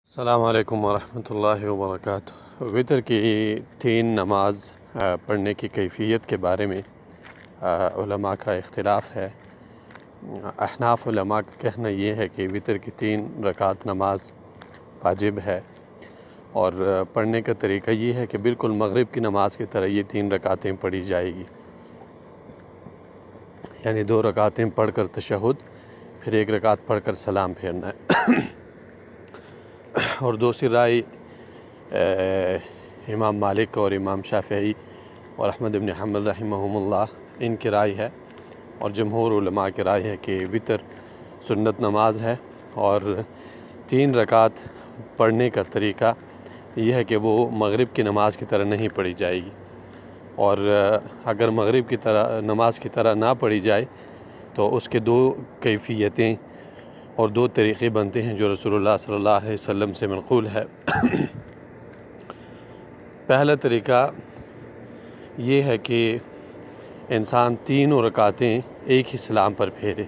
السلام علیکم ورحمۃ اللہ وبرکاتہ۔ وطر کی 3 نماز پڑھنے کی کیفیت کے بارے میں علماء کا اختلاف ہے۔ احناف علماء کا کہنا یہ ہے کہ وطر کی 3 رکعت نماز واجب ہے، اور پڑھنے کا طریقہ یہ ہے کہ بالکل مغرب کی نماز کی طرح یہ 3 رکعتیں پڑھی جائے گی، یعنی 2 رکعتیں پڑھ کر تشہد، پھر 1 رکعت پڑھ کر سلام پھیرنا ہے۔ اور دوسری رائے امام مالک اور امام شافعی اور احمد بن حنبل رحمہم اللہ ان کی رائے ہے، اور جمہور علماء کی رائے ہے کہ وطر سنت نماز ہے، اور 3 رکعت پڑھنے کا طریقہ یہ ہے کہ وہ مغرب کی نماز کی طرح نہیں پڑھی جائے گی، اور اگر مغرب کی طرح نماز کی طرح نہ پڑھی جائے تو اس کے 2 کیفیتیں اور 2 طریقے بنتے ہیں جو رسول اللہ صلی اللہ علیہ وسلم سے منقول ہے۔ پہلا طریقہ یہ ہے کہ انسان 3 رکعتیں ایک ہی سلام پر پھیرے،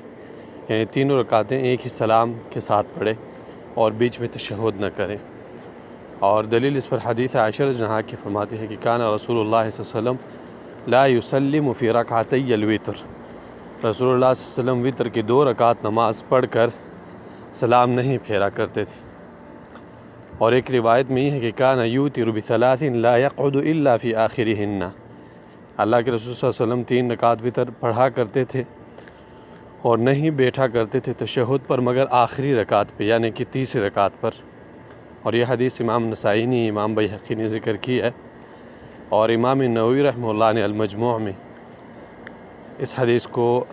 یعنی 3 رکعتیں ایک ہی سلام کے ساتھ پڑھے اور بیچ میں تشہد نہ کریں، اور دلیل اس پر حدیث عائشہ رضی اللہ عنہا کی فرماتی ہے کہ کان رسول اللہ صلی اللہ علیہ وسلم لا یسلم فی رکعتی الوتر، رسول اللہ صلی اللہ علیہ وسلم وطر کی 2 رکعت نماز پڑھ کر سلام نہیں پھیرا کرتے تھے۔ اور ایک روایت میں یہ ہے کہ کان یوتر بثلاث لا یقعد الا فی آخرہن، اللہ کے رسول صلی اللہ علیہ وسلم 3 رکعت وطر پڑھا کرتے تھے اور نہیں بیٹھا کرتے تھے تشہد پر مگر آخری رکعت پہ، یعنی کہ تیسری رکعت پر۔ اور یہ حدیث امام نسائی نے، امام بیہقی نے ذکر کی ہے، اور امام نووی رحمہ اللہ نے المجموع میں اس حدیث کو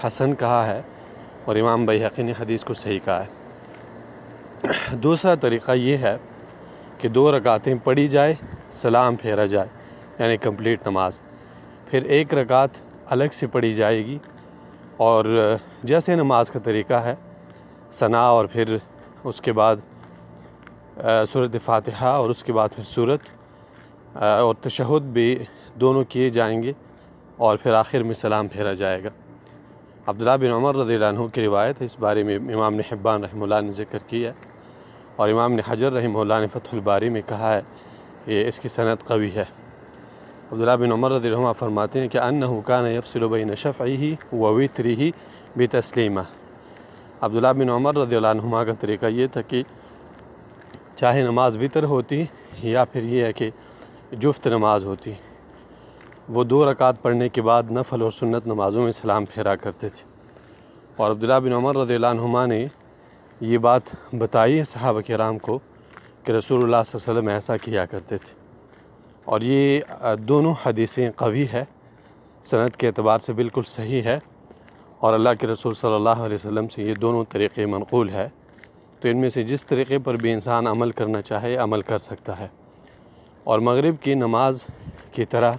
حسن کہا ہے، اور امام بیہقی نے حدیث کو صحیح کہا ہے۔ دوسرا طریقہ یہ ہے کہ 2 رکعتیں پڑھی جائے، سلام پھیرا جائے، یعنی کمپلیٹ نماز، پھر 1 رکعت الگ سے پڑھی جائے گی، اور جیسے نماز کا طریقہ ہے ثنا، اور پھر اس کے بعد سورۃ فاتحہ، اور اس کے بعد پھر سورت اور تشہد بھی دونوں کیے جائیں گے، اور پھر آخر میں سلام پھیرا جائے گا۔ عبداللہ بن عمر رضی اللہ عنہ کی روایت ہے، اس بارے میں امام ابن حبان رحمہ اللہ نے ذکر کیا ہے، اور امام ابن حجر رحمہ اللہ نے فتح الباری میں کہا ہے کہ اس کی سند قوی ہے۔ عبداللہ بن عمر رضی اللہ عنہ فرماتے ہیں کہ انہ کان یفصل بین شفعہ و وترہ بتسلیمہ، عبداللہ بن عمر رضی اللہ عنہما کا طریقہ یہ تھا کہ چاہے نماز وطر ہوتی یا پھر یہ ہے کہ جفت نماز ہوتی، وہ 2 رکعت پڑھنے کے بعد نفل اور سنت نمازوں میں سلام پھیرا کرتے تھے۔ اور عبداللہ بن عمر رضی اللہ عنہما نے یہ بات بتائی ہے صحابہ کرام کو کہ رسول اللہ صلی اللہ علیہ وسلم ایسا کیا کرتے تھے، اور یہ دونوں حدیثیں قوی ہے، سند کے اعتبار سے بالکل صحیح ہے، اور اللہ کے رسول صلی اللہ علیہ وسلم سے یہ دونوں طریقے منقول ہے، تو ان میں سے جس طریقے پر بھی انسان عمل کرنا چاہے عمل کر سکتا ہے۔ اور مغرب کی نماز کی طرح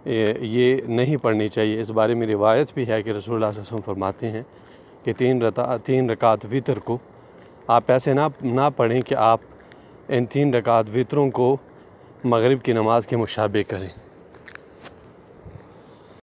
یہ نہیں پڑھنی چاہیے، اس بارے میں روایت بھی ہے کہ رسول اللہ صلی اللہ علیہ وسلم فرماتے ہیں کہ 3 رکعت وطر کو آپ ایسے نہ پڑھیں کہ آپ ان 3 رکعت وطروں کو مغرب کی نماز کے مشابہ کریں۔